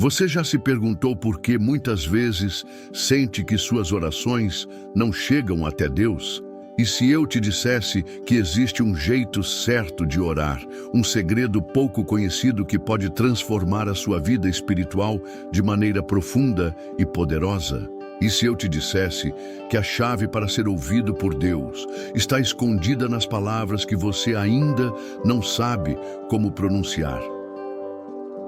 Você já se perguntou por que muitas vezes sente que suas orações não chegam até Deus? E se eu te dissesse que existe um jeito certo de orar, um segredo pouco conhecido que pode transformar a sua vida espiritual de maneira profunda e poderosa? E se eu te dissesse que a chave para ser ouvido por Deus está escondida nas palavras que você ainda não sabe como pronunciar?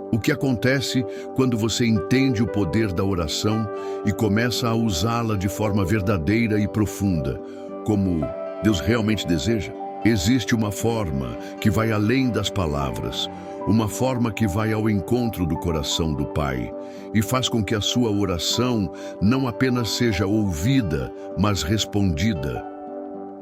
O que acontece quando você entende o poder da oração e começa a usá-la de forma verdadeira e profunda, como Deus realmente deseja? Existe uma forma que vai além das palavras, uma forma que vai ao encontro do coração do Pai e faz com que a sua oração não apenas seja ouvida, mas respondida.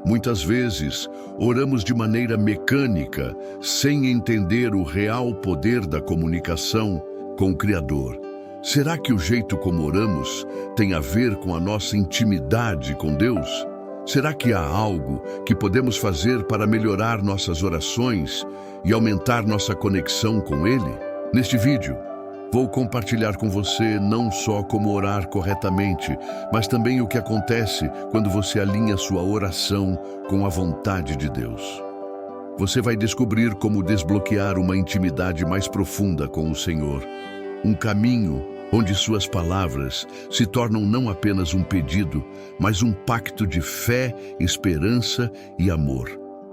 Muitas vezes, oramos de maneira mecânica, sem entender o real poder da comunicação com o Criador. Será que o jeito como oramos tem a ver com a nossa intimidade com Deus? Será que há algo que podemos fazer para melhorar nossas orações e aumentar nossa conexão com Ele? Neste vídeo, vou compartilhar com você não só como orar corretamente, mas também o que acontece quando você alinha sua oração com a vontade de Deus. Você vai descobrir como desbloquear uma intimidade mais profunda com o Senhor, um caminho onde suas palavras se tornam não apenas um pedido, mas um pacto de fé, esperança e amor.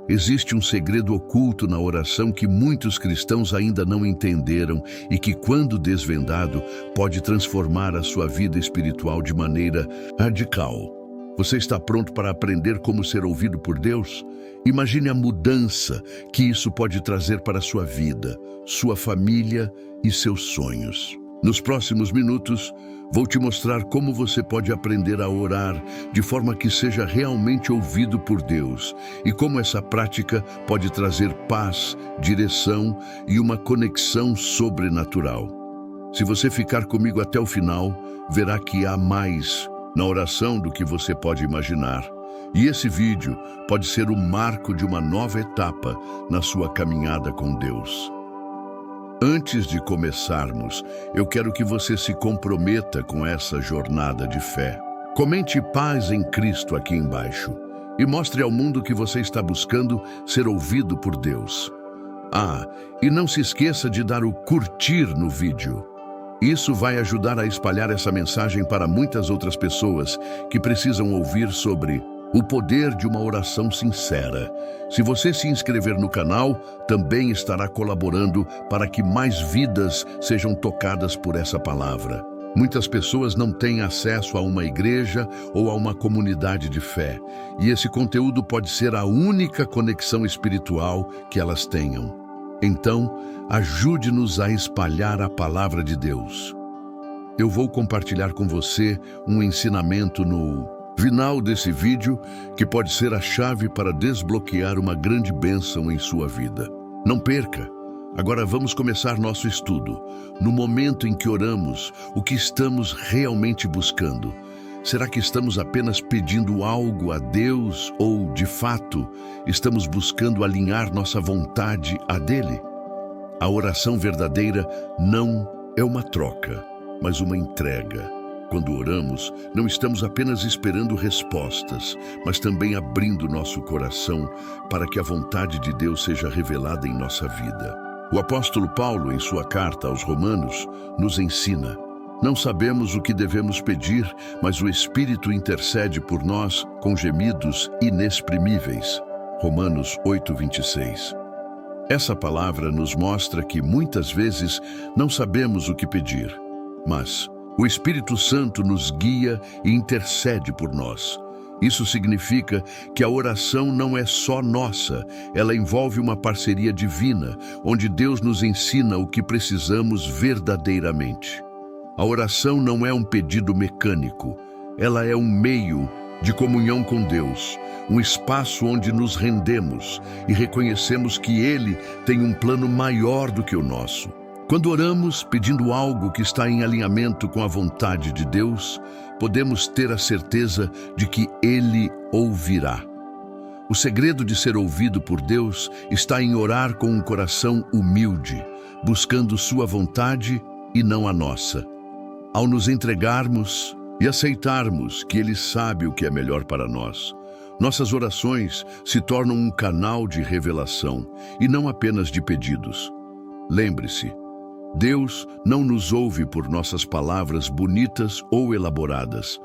Existe um segredo oculto na oração que muitos cristãos ainda não entenderam e que, quando desvendado, pode transformar a sua vida espiritual de maneira radical. Você está pronto para aprender como ser ouvido por Deus? Imagine a mudança que isso pode trazer para a sua vida, sua família e seus sonhos. Nos próximos minutos, vou te mostrar como você pode aprender a orar de forma que seja realmente ouvido por Deus e como essa prática pode trazer paz, direção e uma conexão sobrenatural. Se você ficar comigo até o final, verá que há mais na oração do que você pode imaginar. E esse vídeo pode ser o marco de uma nova etapa na sua caminhada com Deus. Antes de começarmos, eu quero que você se comprometa com essa jornada de fé. Comente paz em Cristo aqui embaixo e mostre ao mundo que você está buscando ser ouvido por Deus. E não se esqueça de dar o curtir no vídeo. Isso vai ajudar a espalhar essa mensagem para muitas outras pessoas que precisam ouvir sobre o poder de uma oração sincera. Se você se inscrever no canal, também estará colaborando para que mais vidas sejam tocadas por essa palavra. Muitas pessoas não têm acesso a uma igreja ou a uma comunidade de fé, e esse conteúdo pode ser a única conexão espiritual que elas tenham. Então, ajude-nos a espalhar a palavra de Deus. Eu vou compartilhar com você um ensinamento no final desse vídeo que pode ser a chave para desbloquear uma grande bênção em sua vida. Não perca! Agora vamos começar nosso estudo. No momento em que oramos, o que estamos realmente buscando? Será que estamos apenas pedindo algo a Deus ou, de fato, estamos buscando alinhar nossa vontade à dele? A oração verdadeira não é uma troca, mas uma entrega. Quando oramos, não estamos apenas esperando respostas, mas também abrindo nosso coração para que a vontade de Deus seja revelada em nossa vida. O apóstolo Paulo, em sua carta aos Romanos, nos ensina: não sabemos o que devemos pedir, mas o Espírito intercede por nós com gemidos inexprimíveis. Romanos 8:26. Essa palavra nos mostra que muitas vezes não sabemos o que pedir, mas o Espírito Santo nos guia e intercede por nós. Isso significa que a oração não é só nossa, ela envolve uma parceria divina, onde Deus nos ensina o que precisamos verdadeiramente. A oração não é um pedido mecânico, ela é um meio de comunhão com Deus, um espaço onde nos rendemos e reconhecemos que Ele tem um plano maior do que o nosso. Quando oramos pedindo algo que está em alinhamento com a vontade de Deus, podemos ter a certeza de que Ele ouvirá. O segredo de ser ouvido por Deus está em orar com um coração humilde, buscando sua vontade e não a nossa. Ao nos entregarmos e aceitarmos que Ele sabe o que é melhor para nós, nossas orações se tornam um canal de revelação e não apenas de pedidos. Lembre-se, Deus não nos ouve por nossas palavras bonitas ou elaboradas,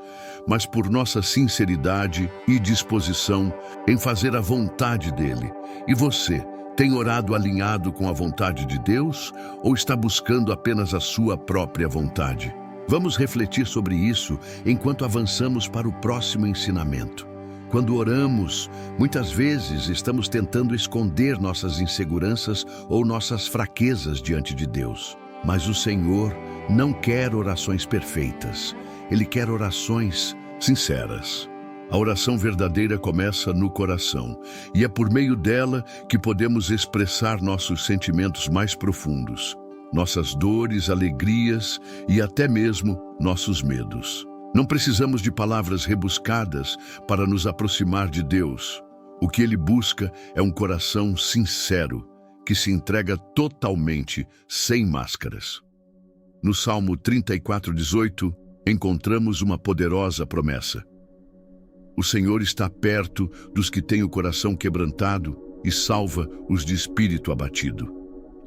mas por nossa sinceridade e disposição em fazer a vontade dEle. E você, tem orado alinhado com a vontade de Deus ou está buscando apenas a sua própria vontade? Vamos refletir sobre isso enquanto avançamos para o próximo ensinamento. Quando oramos, muitas vezes estamos tentando esconder nossas inseguranças ou nossas fraquezas diante de Deus. Mas o Senhor não quer orações perfeitas. Ele quer orações sinceras. A oração verdadeira começa no coração, e é por meio dela que podemos expressar nossos sentimentos mais profundos, nossas dores, alegrias e até mesmo nossos medos. Não precisamos de palavras rebuscadas para nos aproximar de Deus. O que Ele busca é um coração sincero, que se entrega totalmente, sem máscaras. No Salmo 34:18, encontramos uma poderosa promessa. O Senhor está perto dos que têm o coração quebrantado e salva os de espírito abatido.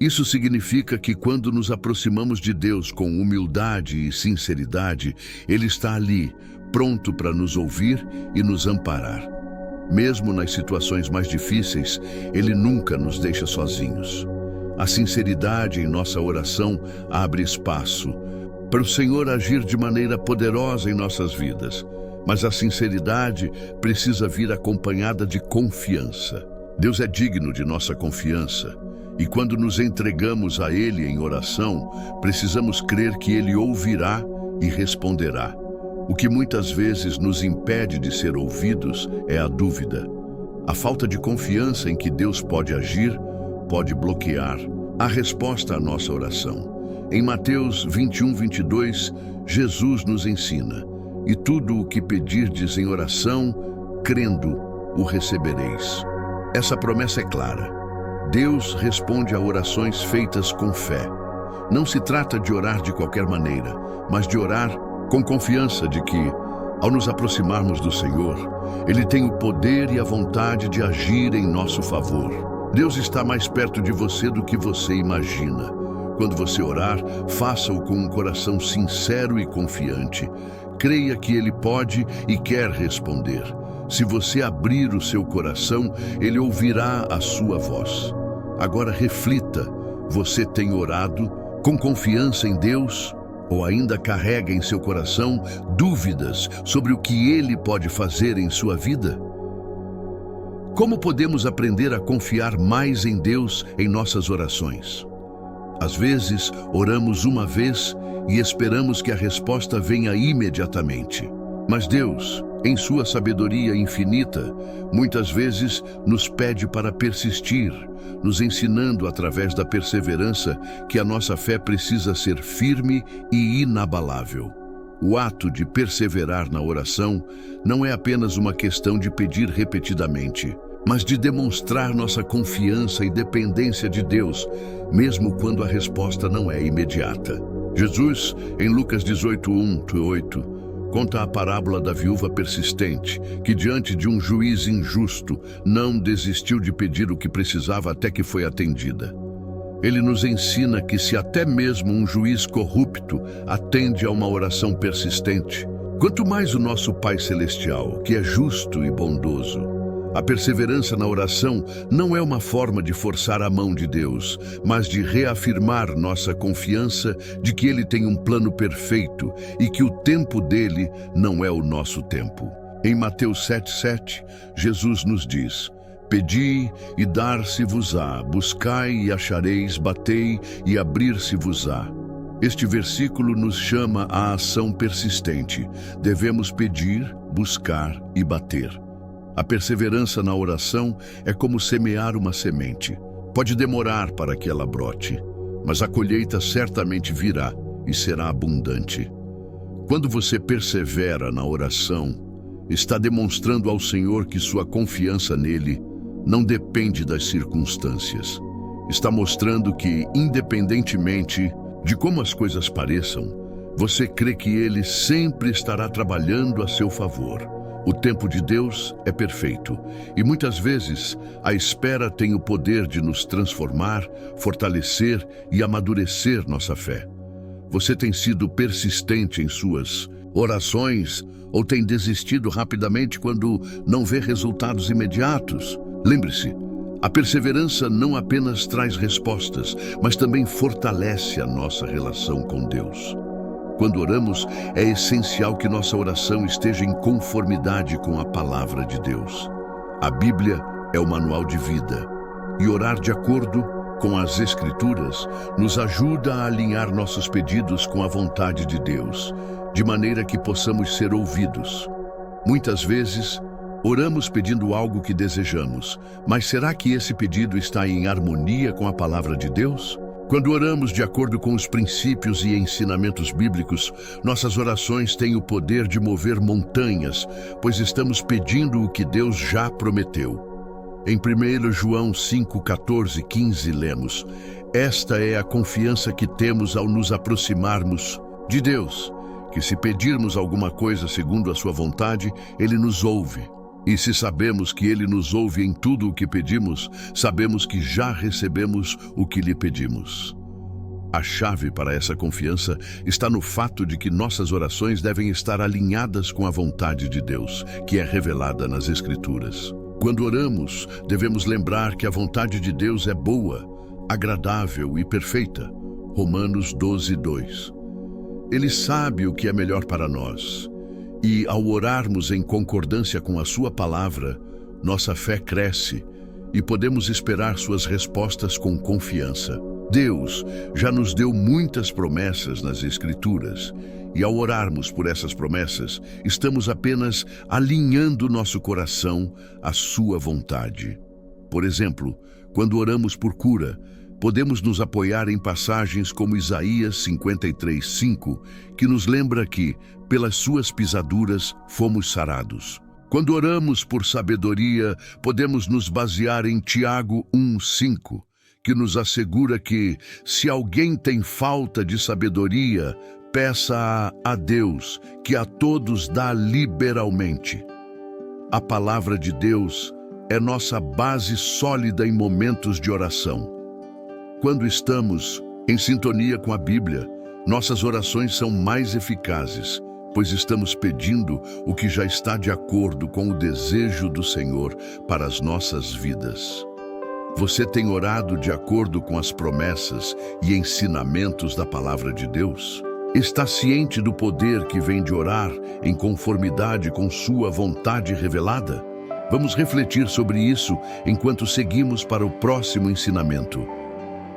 Isso significa que quando nos aproximamos de Deus com humildade e sinceridade, Ele está ali, pronto para nos ouvir e nos amparar. Mesmo nas situações mais difíceis, Ele nunca nos deixa sozinhos. A sinceridade em nossa oração abre espaço para o Senhor agir de maneira poderosa em nossas vidas. Mas a sinceridade precisa vir acompanhada de confiança. Deus é digno de nossa confiança. E quando nos entregamos a Ele em oração, precisamos crer que Ele ouvirá e responderá. O que muitas vezes nos impede de ser ouvidos é a dúvida. A falta de confiança em que Deus pode agir pode bloquear a resposta à nossa oração. Em Mateus 21:22, Jesus nos ensina: "E tudo o que pedirdes em oração, crendo, o recebereis." Essa promessa é clara. Deus responde a orações feitas com fé. Não se trata de orar de qualquer maneira, mas de orar com confiança de que, ao nos aproximarmos do Senhor, Ele tem o poder e a vontade de agir em nosso favor. Deus está mais perto de você do que você imagina. Quando você orar, faça-o com um coração sincero e confiante. Creia que Ele pode e quer responder. Se você abrir o seu coração, Ele ouvirá a sua voz. Agora reflita, você tem orado com confiança em Deus ou ainda carrega em seu coração dúvidas sobre o que Ele pode fazer em sua vida? Como podemos aprender a confiar mais em Deus em nossas orações? Às vezes, oramos uma vez e esperamos que a resposta venha imediatamente. Mas Deus, em sua sabedoria infinita, muitas vezes nos pede para persistir, nos ensinando através da perseverança que a nossa fé precisa ser firme e inabalável. O ato de perseverar na oração não é apenas uma questão de pedir repetidamente, mas de demonstrar nossa confiança e dependência de Deus, mesmo quando a resposta não é imediata. Jesus, em Lucas 18:1-8, conta a parábola da viúva persistente, que diante de um juiz injusto, não desistiu de pedir o que precisava até que foi atendida. Ele nos ensina que se até mesmo um juiz corrupto atende a uma oração persistente, quanto mais o nosso Pai Celestial, que é justo e bondoso. A perseverança na oração não é uma forma de forçar a mão de Deus, mas de reafirmar nossa confiança de que Ele tem um plano perfeito e que o tempo dele não é o nosso tempo. Em Mateus 7:7, Jesus nos diz: "Pedi e dar-se-vos-á, buscai e achareis, batei e abrir-se-vos-á." Este versículo nos chama à ação persistente. Devemos pedir, buscar e bater. A perseverança na oração é como semear uma semente. Pode demorar para que ela brote, mas a colheita certamente virá e será abundante. Quando você persevera na oração, está demonstrando ao Senhor que sua confiança nele não depende das circunstâncias. Está mostrando que, independentemente De como as coisas pareçam, você crê que Ele sempre estará trabalhando a seu favor. O tempo de Deus é perfeito e muitas vezes a espera tem o poder de nos transformar, fortalecer e amadurecer nossa fé. Você tem sido persistente em suas orações ou tem desistido rapidamente quando não vê resultados imediatos? Lembre-se, a perseverança não apenas traz respostas, mas também fortalece a nossa relação com Deus. Quando oramos, é essencial que nossa oração esteja em conformidade com a palavra de Deus. A Bíblia é o manual de vida, e orar de acordo com as Escrituras nos ajuda a alinhar nossos pedidos com a vontade de Deus, de maneira que possamos ser ouvidos. Muitas vezes, oramos pedindo algo que desejamos, mas será que esse pedido está em harmonia com a palavra de Deus? Quando oramos de acordo com os princípios e ensinamentos bíblicos, nossas orações têm o poder de mover montanhas, pois estamos pedindo o que Deus já prometeu. Em 1 João 5, 14, 15 lemos: esta é a confiança que temos ao nos aproximarmos de Deus, que se pedirmos alguma coisa segundo a sua vontade, Ele nos ouve. E se sabemos que Ele nos ouve em tudo o que pedimos, sabemos que já recebemos o que lhe pedimos. A chave para essa confiança está no fato de que nossas orações devem estar alinhadas com a vontade de Deus, que é revelada nas Escrituras. Quando oramos, devemos lembrar que a vontade de Deus é boa, agradável e perfeita. Romanos 12, 2. Ele sabe o que é melhor para nós. E, ao orarmos em concordância com a sua palavra, nossa fé cresce e podemos esperar suas respostas com confiança. Deus já nos deu muitas promessas nas Escrituras, e ao orarmos por essas promessas, estamos apenas alinhando nosso coração à sua vontade. Por exemplo, quando oramos por cura, podemos nos apoiar em passagens como Isaías 53, 5, que nos lembra que, pelas suas pisaduras, fomos sarados. Quando oramos por sabedoria, podemos nos basear em Tiago 1, 5, que nos assegura que, se alguém tem falta de sabedoria, peça a Deus, que a todos dá liberalmente. A palavra de Deus é nossa base sólida em momentos de oração. Quando estamos em sintonia com a Bíblia, nossas orações são mais eficazes, pois estamos pedindo o que já está de acordo com o desejo do Senhor para as nossas vidas. Você tem orado de acordo com as promessas e ensinamentos da palavra de Deus? Está ciente do poder que vem de orar em conformidade com sua vontade revelada? Vamos refletir sobre isso enquanto seguimos para o próximo ensinamento.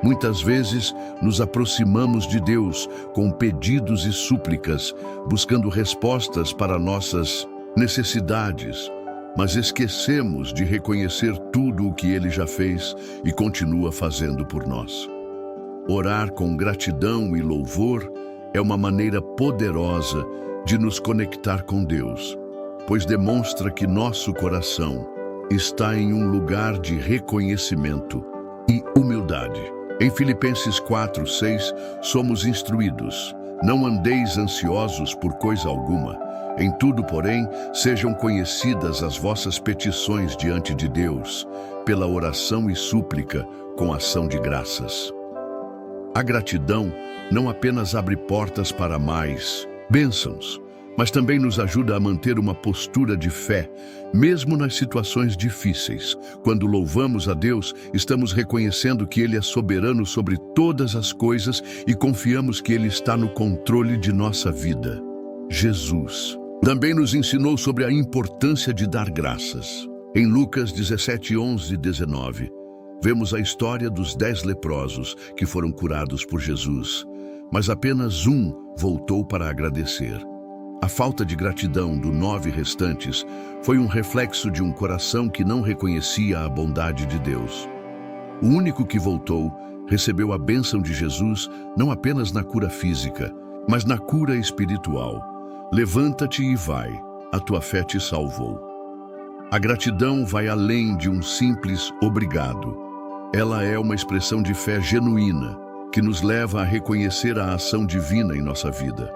Muitas vezes nos aproximamos de Deus com pedidos e súplicas, buscando respostas para nossas necessidades, mas esquecemos de reconhecer tudo o que Ele já fez e continua fazendo por nós. Orar com gratidão e louvor é uma maneira poderosa de nos conectar com Deus, pois demonstra que nosso coração está em um lugar de reconhecimento e humildade. Em Filipenses 4, 6, somos instruídos: não andeis ansiosos por coisa alguma. Em tudo, porém, sejam conhecidas as vossas petições diante de Deus, pela oração e súplica, com ação de graças. A gratidão não apenas abre portas para mais bênçãos, mas também nos ajuda a manter uma postura de fé, mesmo nas situações difíceis. Quando louvamos a Deus, estamos reconhecendo que Ele é soberano sobre todas as coisas e confiamos que Ele está no controle de nossa vida. Jesus também nos ensinou sobre a importância de dar graças. Em Lucas 17, 11 e 19, vemos a história dos 10 leprosos que foram curados por Jesus, mas apenas um voltou para agradecer. A falta de gratidão dos 9 restantes foi um reflexo de um coração que não reconhecia a bondade de Deus. O único que voltou recebeu a bênção de Jesus não apenas na cura física, mas na cura espiritual. Levanta-te e vai, a tua fé te salvou. A gratidão vai além de um simples obrigado. Ela é uma expressão de fé genuína, que nos leva a reconhecer a ação divina em nossa vida.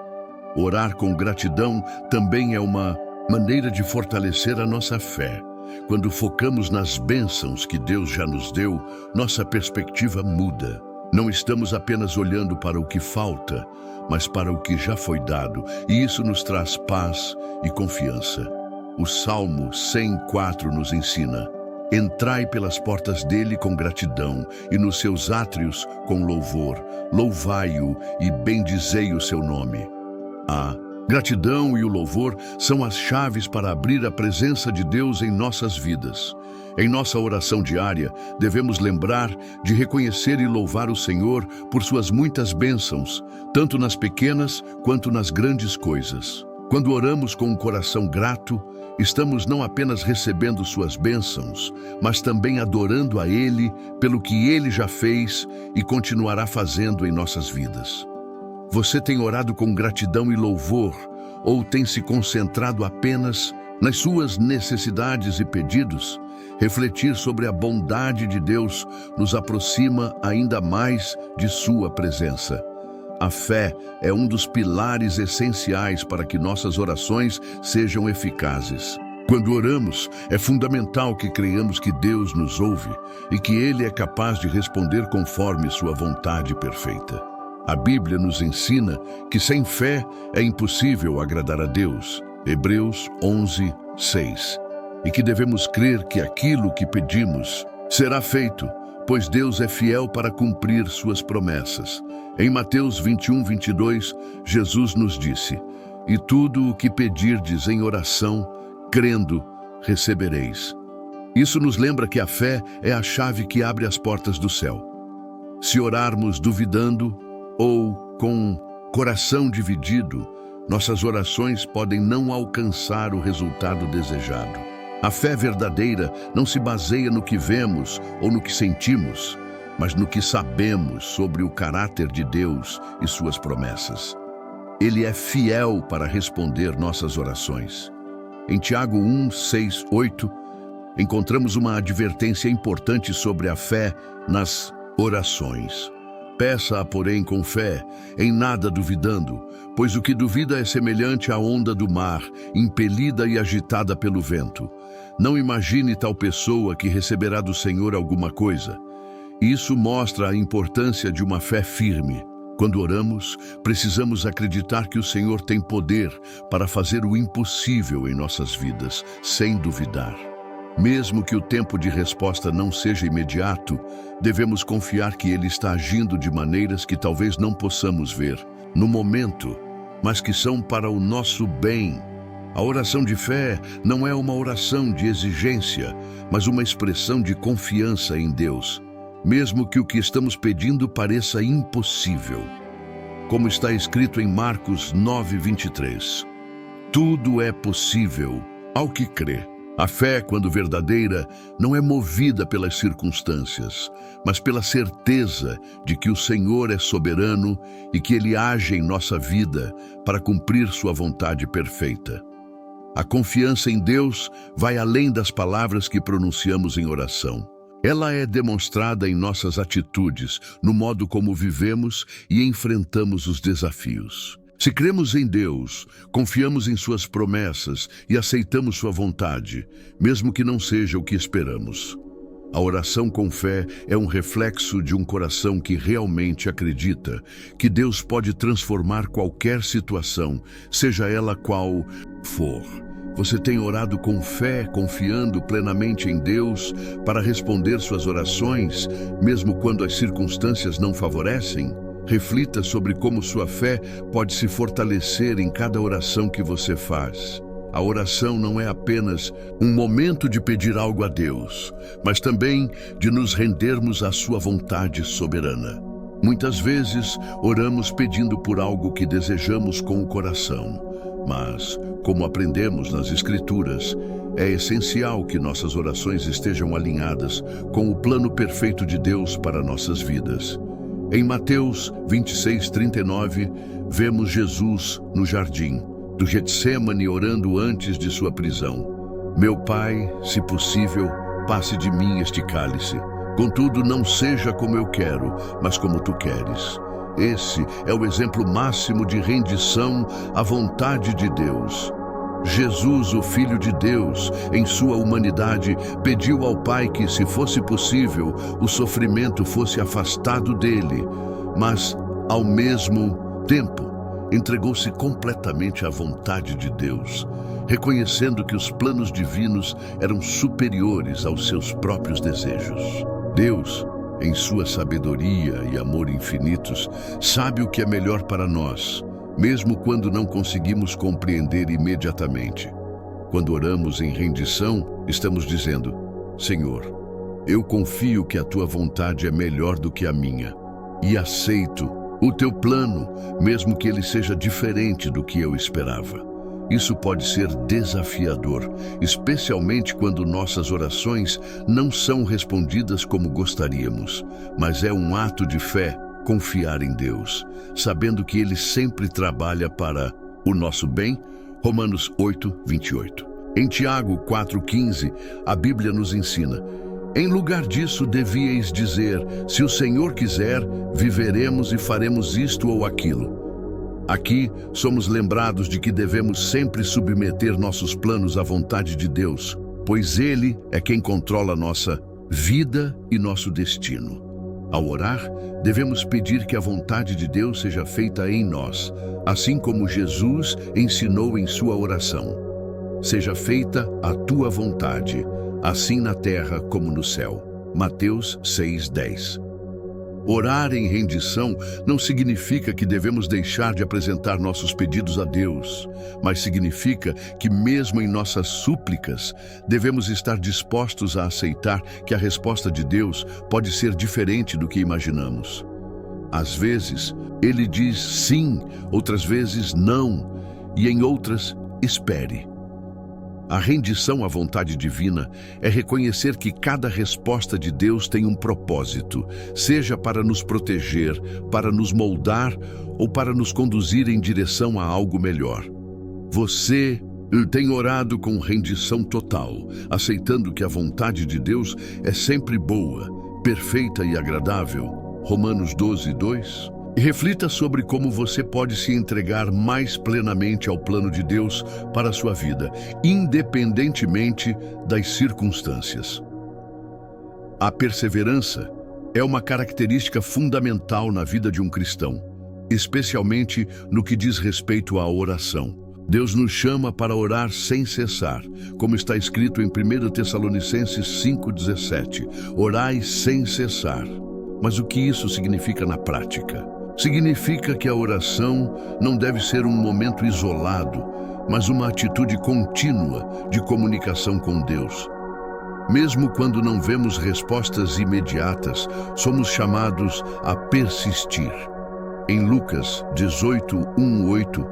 Orar com gratidão também é uma maneira de fortalecer a nossa fé. Quando focamos nas bênçãos que Deus já nos deu, nossa perspectiva muda. Não estamos apenas olhando para o que falta, mas para o que já foi dado, e isso nos traz paz e confiança. O Salmo 104 nos ensina: entrai pelas portas dele com gratidão, e nos seus átrios com louvor. Louvai-o e bendizei o seu nome. A gratidão e o louvor são as chaves para abrir a presença de Deus em nossas vidas. Em nossa oração diária, devemos lembrar de reconhecer e louvar o Senhor por suas muitas bênçãos, tanto nas pequenas quanto nas grandes coisas. Quando oramos com um coração grato, estamos não apenas recebendo suas bênçãos, mas também adorando a Ele pelo que Ele já fez e continuará fazendo em nossas vidas. Você tem orado com gratidão e louvor, ou tem se concentrado apenas nas suas necessidades e pedidos? Refletir sobre a bondade de Deus nos aproxima ainda mais de sua presença. A fé é um dos pilares essenciais para que nossas orações sejam eficazes. Quando oramos, é fundamental que creiamos que Deus nos ouve e que Ele é capaz de responder conforme sua vontade perfeita. A Bíblia nos ensina que sem fé é impossível agradar a Deus, Hebreus 11, 6, e que devemos crer que aquilo que pedimos será feito, pois Deus é fiel para cumprir suas promessas. Em Mateus 21, 22, Jesus nos disse: e tudo o que pedirdes em oração, crendo, recebereis. Isso nos lembra que a fé é a chave que abre as portas do céu. Se orarmos duvidando ou com coração dividido, nossas orações podem não alcançar o resultado desejado. A fé verdadeira não se baseia no que vemos ou no que sentimos, mas no que sabemos sobre o caráter de Deus e suas promessas. Ele é fiel para responder nossas orações. Em Tiago 1, 6, 8, encontramos uma advertência importante sobre a fé nas orações. Peça-a, porém, com fé, em nada duvidando, pois o que duvida é semelhante à onda do mar, impelida e agitada pelo vento. Não imagine tal pessoa que receberá do Senhor alguma coisa. Isso mostra a importância de uma fé firme. Quando oramos, precisamos acreditar que o Senhor tem poder para fazer o impossível em nossas vidas, sem duvidar. Mesmo que o tempo de resposta não seja imediato, devemos confiar que Ele está agindo de maneiras que talvez não possamos ver no momento, mas que são para o nosso bem. A oração de fé não é uma oração de exigência, mas uma expressão de confiança em Deus, mesmo que o que estamos pedindo pareça impossível. Como está escrito em Marcos 9, 23, tudo é possível ao que crê. A fé, quando verdadeira, não é movida pelas circunstâncias, mas pela certeza de que o Senhor é soberano e que Ele age em nossa vida para cumprir sua vontade perfeita. A confiança em Deus vai além das palavras que pronunciamos em oração. Ela é demonstrada em nossas atitudes, no modo como vivemos e enfrentamos os desafios. Se cremos em Deus, confiamos em suas promessas e aceitamos sua vontade, mesmo que não seja o que esperamos. A oração com fé é um reflexo de um coração que realmente acredita que Deus pode transformar qualquer situação, seja ela qual for. Você tem orado com fé, confiando plenamente em Deus para responder suas orações, mesmo quando as circunstâncias não favorecem? Reflita sobre como sua fé pode se fortalecer em cada oração que você faz. A oração não é apenas um momento de pedir algo a Deus, mas também de nos rendermos à sua vontade soberana. Muitas vezes, oramos pedindo por algo que desejamos com o coração, mas, como aprendemos nas Escrituras, é essencial que nossas orações estejam alinhadas com o plano perfeito de Deus para nossas vidas. Em Mateus 26, 39, vemos Jesus no jardim do Getsêmani orando antes de sua prisão. Meu Pai, se possível, passe de mim este cálice, Contudo, não seja como eu quero, mas como tu queres. Esse é o exemplo máximo de rendição à vontade de Deus. Jesus, o Filho de Deus, em sua humanidade, pediu ao Pai que, se fosse possível, o sofrimento fosse afastado dele, mas, ao mesmo tempo, entregou-se completamente à vontade de Deus, reconhecendo que os planos divinos eram superiores aos seus próprios desejos. Deus, em sua sabedoria e amor infinitos, sabe o que é melhor para nós, mesmo quando não conseguimos compreender imediatamente. Quando oramos em rendição, estamos dizendo: Senhor, eu confio que a tua vontade é melhor do que a minha e aceito o teu plano, mesmo que ele seja diferente do que eu esperava. Isso pode ser desafiador, especialmente quando nossas orações não são respondidas como gostaríamos, mas é um ato de fé confiar em Deus, sabendo que Ele sempre trabalha para o nosso bem. Romanos 8:28. Em Tiago 4:15, a Bíblia nos ensina: em lugar disso, devíeis dizer: se o Senhor quiser, viveremos e faremos isto ou aquilo. Aqui, somos lembrados de que devemos sempre submeter nossos planos à vontade de Deus, pois Ele é quem controla nossa vida e nosso destino. Ao orar, devemos pedir que a vontade de Deus seja feita em nós, assim como Jesus ensinou em sua oração. Seja feita a tua vontade, assim na terra como no céu. Mateus 6:10. Orar em rendição não significa que devemos deixar de apresentar nossos pedidos a Deus, mas significa que mesmo em nossas súplicas, devemos estar dispostos a aceitar que a resposta de Deus pode ser diferente do que imaginamos. Às vezes, Ele diz sim, outras vezes não, e em outras, espere. A rendição à vontade divina é reconhecer que cada resposta de Deus tem um propósito, seja para nos proteger, para nos moldar ou para nos conduzir em direção a algo melhor. Você tem orado com rendição total, aceitando que a vontade de Deus é sempre boa, perfeita e agradável. Romanos 12:2. E reflita sobre como você pode se entregar mais plenamente ao plano de Deus para a sua vida, independentemente das circunstâncias. A perseverança é uma característica fundamental na vida de um cristão, especialmente no que diz respeito à oração. Deus nos chama para orar sem cessar, como está escrito em 1 Tessalonicenses 5:17. Orai sem cessar. Mas o que isso significa na prática? Significa que a oração não deve ser um momento isolado, mas uma atitude contínua de comunicação com Deus. Mesmo quando não vemos respostas imediatas, somos chamados a persistir. Em Lucas 18:1-8,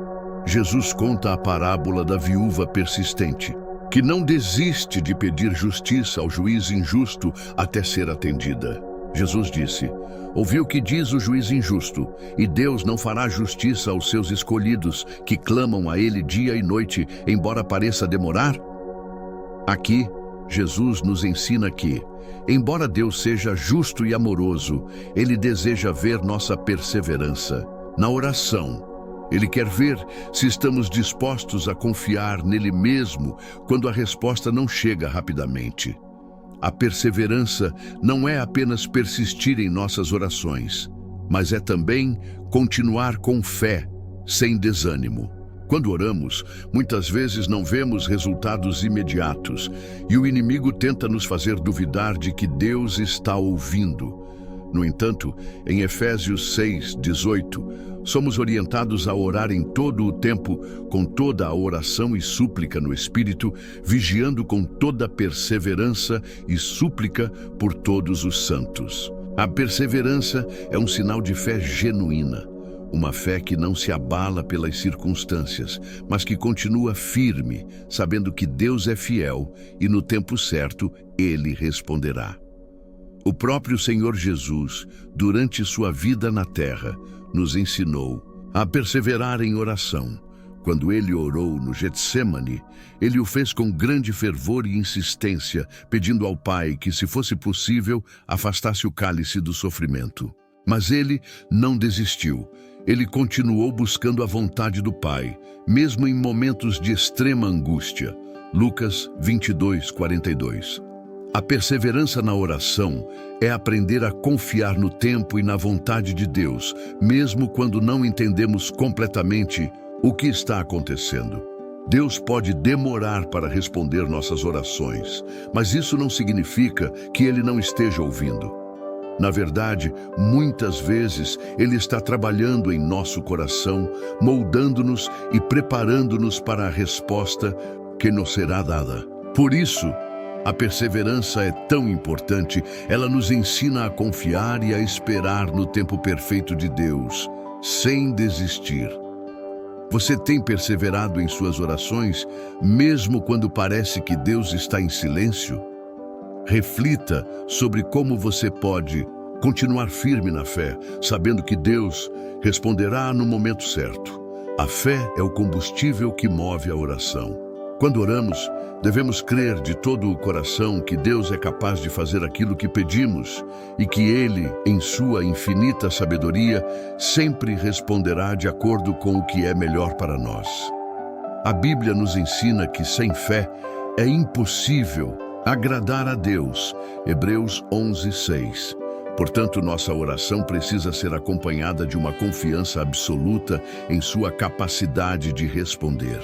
Jesus conta a parábola da viúva persistente, que não desiste de pedir justiça ao juiz injusto até ser atendida. Jesus disse: ouviu o que diz o juiz injusto, e Deus não fará justiça aos seus escolhidos, que clamam a Ele dia e noite, embora pareça demorar? Aqui, Jesus nos ensina que, embora Deus seja justo e amoroso, Ele deseja ver nossa perseverança. Na oração, Ele quer ver se estamos dispostos a confiar nele mesmo quando a resposta não chega rapidamente. A perseverança não é apenas persistir em nossas orações, mas é também continuar com fé, sem desânimo. Quando oramos, muitas vezes não vemos resultados imediatos, e o inimigo tenta nos fazer duvidar de que Deus está ouvindo. No entanto, em Efésios 6:18, somos orientados a orar em todo o tempo, com toda a oração e súplica no Espírito, vigiando com toda perseverança e súplica por todos os santos. A perseverança é um sinal de fé genuína, uma fé que não se abala pelas circunstâncias, mas que continua firme, sabendo que Deus é fiel e no tempo certo Ele responderá. O próprio Senhor Jesus, durante sua vida na terra, nos ensinou a perseverar em oração, Quando ele orou no Getsêmani, ele o fez com grande fervor e insistência, pedindo ao Pai que, se fosse possível, afastasse o cálice do sofrimento. Mas ele não desistiu. Ele continuou buscando a vontade do Pai, mesmo em momentos de extrema angústia. Lucas 22:42. A perseverança na oração é aprender a confiar no tempo e na vontade de Deus, mesmo quando não entendemos completamente o que está acontecendo. Deus pode demorar para responder nossas orações, mas isso não significa que Ele não esteja ouvindo. Na verdade, muitas vezes Ele está trabalhando em nosso coração, moldando-nos e preparando-nos para a resposta que nos será dada. Por isso, a perseverança é tão importante. Ela nos ensina a confiar e a esperar no tempo perfeito de Deus, sem desistir. Você tem perseverado em suas orações, mesmo quando parece que Deus está em silêncio? Reflita sobre como você pode continuar firme na fé, sabendo que Deus responderá no momento certo. A fé é o combustível que move a oração. Quando oramos, devemos crer de todo o coração que Deus é capaz de fazer aquilo que pedimos e que Ele, em sua infinita sabedoria, sempre responderá de acordo com o que é melhor para nós. A Bíblia nos ensina que sem fé é impossível agradar a Deus. Hebreus 11:6. Portanto, nossa oração precisa ser acompanhada de uma confiança absoluta em sua capacidade de responder.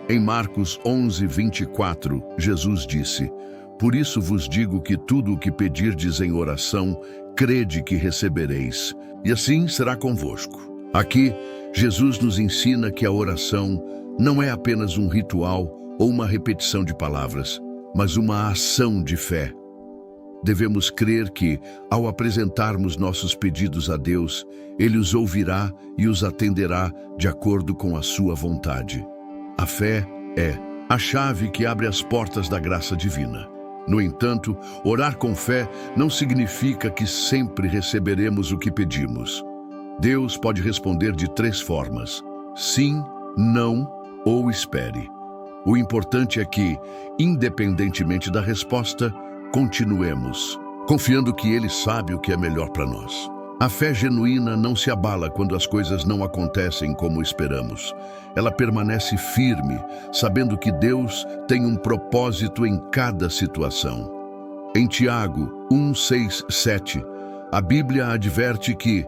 Em Marcos 11:24, Jesus disse: "Por isso vos digo que tudo o que pedirdes em oração, crede que recebereis, e assim será convosco." Aqui, Jesus nos ensina que a oração não é apenas um ritual ou uma repetição de palavras, mas uma ação de fé. Devemos crer que, ao apresentarmos nossos pedidos a Deus, Ele os ouvirá e os atenderá de acordo com a sua vontade. A fé é a chave que abre as portas da graça divina. No entanto, orar com fé não significa que sempre receberemos o que pedimos. Deus pode responder de 3 formas: sim, não ou espere. O importante é que, independentemente da resposta, continuemos, confiando que Ele sabe o que é melhor para nós. A fé genuína não se abala quando as coisas não acontecem como esperamos. Ela permanece firme, sabendo que Deus tem um propósito em cada situação. Em Tiago 1:6-7, a Bíblia adverte que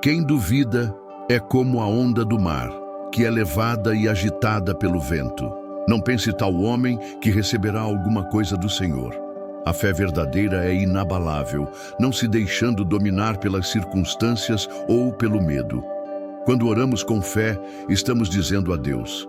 quem duvida é como a onda do mar, que é levada e agitada pelo vento. Não pense tal homem que receberá alguma coisa do Senhor. A fé verdadeira é inabalável, não se deixando dominar pelas circunstâncias ou pelo medo. Quando oramos com fé, estamos dizendo a Deus: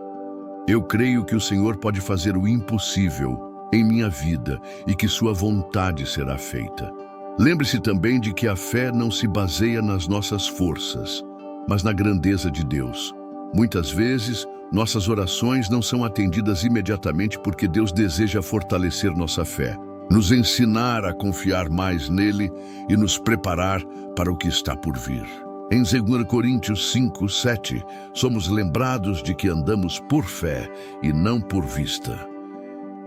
"Eu creio que o Senhor pode fazer o impossível em minha vida e que sua vontade será feita." Lembre-se também de que a fé não se baseia nas nossas forças, mas na grandeza de Deus. Muitas vezes, nossas orações não são atendidas imediatamente porque Deus deseja fortalecer nossa fé, nos ensinar a confiar mais nele e nos preparar para o que está por vir. Em 2 Coríntios 5:7, somos lembrados de que andamos por fé e não por vista.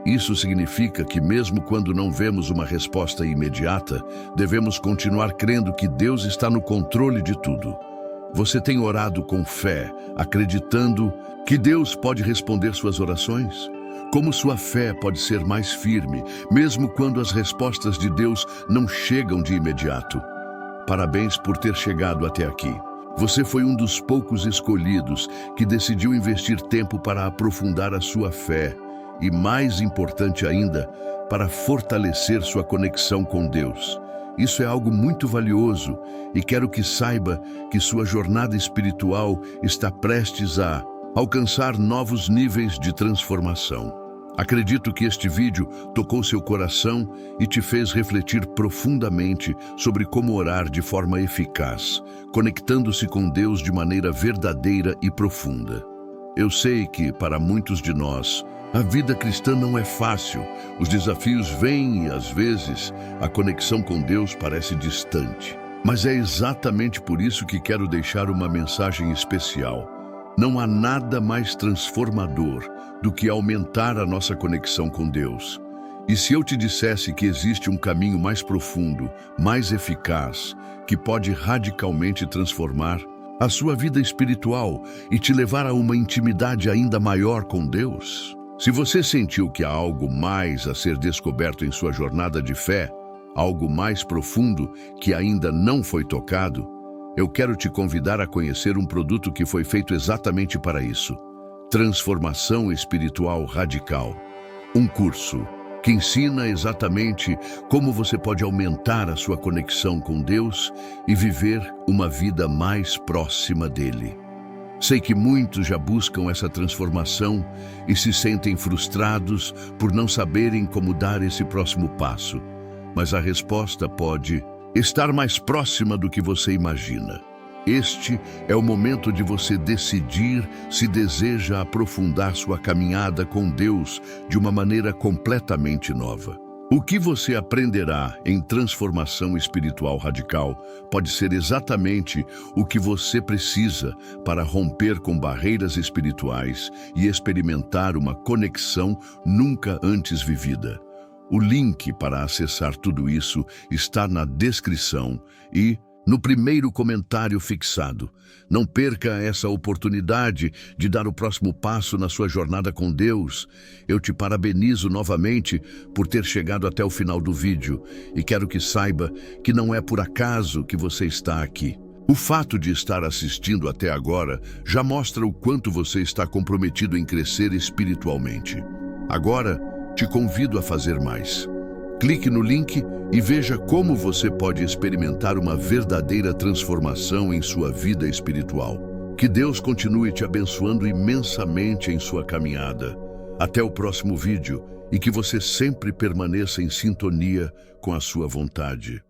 Isso significa que mesmo quando não vemos uma resposta imediata, devemos continuar crendo que Deus está no controle de tudo. Você tem orado com fé, acreditando que Deus pode responder suas orações? Como sua fé pode ser mais firme, mesmo quando as respostas de Deus não chegam de imediato? Parabéns por ter chegado até aqui. Você foi um dos poucos escolhidos que decidiu investir tempo para aprofundar a sua fé e, mais importante ainda, para fortalecer sua conexão com Deus. Isso é algo muito valioso e quero que saiba que sua jornada espiritual está prestes a alcançar novos níveis de transformação. Acredito que este vídeo tocou seu coração e te fez refletir profundamente sobre como orar de forma eficaz, conectando-se com Deus de maneira verdadeira e profunda. Eu sei que, para muitos de nós, a vida cristã não é fácil. Os desafios vêm e, às vezes, a conexão com Deus parece distante. Mas é exatamente por isso que quero deixar uma mensagem especial. Não há nada mais transformador do que aumentar a nossa conexão com Deus. E se eu te dissesse que existe um caminho mais profundo, mais eficaz, que pode radicalmente transformar a sua vida espiritual e te levar a uma intimidade ainda maior com Deus? Se você sentiu que há algo mais a ser descoberto em sua jornada de fé, algo mais profundo que ainda não foi tocado, eu quero te convidar a conhecer um produto que foi feito exatamente para isso: Transformação Espiritual Radical. Um curso que ensina exatamente como você pode aumentar a sua conexão com Deus e viver uma vida mais próxima dele. Sei que muitos já buscam essa transformação e se sentem frustrados por não saberem como dar esse próximo passo, mas a resposta pode estar mais próxima do que você imagina. Este é o momento de você decidir se deseja aprofundar sua caminhada com Deus de uma maneira completamente nova. O que você aprenderá em Transformação Espiritual Radical pode ser exatamente o que você precisa para romper com barreiras espirituais e experimentar uma conexão nunca antes vivida. O link para acessar tudo isso está na descrição e no primeiro comentário fixado. Não perca essa oportunidade de dar o próximo passo na sua jornada com Deus. Eu te parabenizo novamente por ter chegado até o final do vídeo e quero que saiba que não é por acaso que você está aqui. O fato de estar assistindo até agora já mostra o quanto você está comprometido em crescer espiritualmente. Agora, te convido a fazer mais. Clique no link e veja como você pode experimentar uma verdadeira transformação em sua vida espiritual. Que Deus continue te abençoando imensamente em sua caminhada. Até o próximo vídeo e que você sempre permaneça em sintonia com a sua vontade.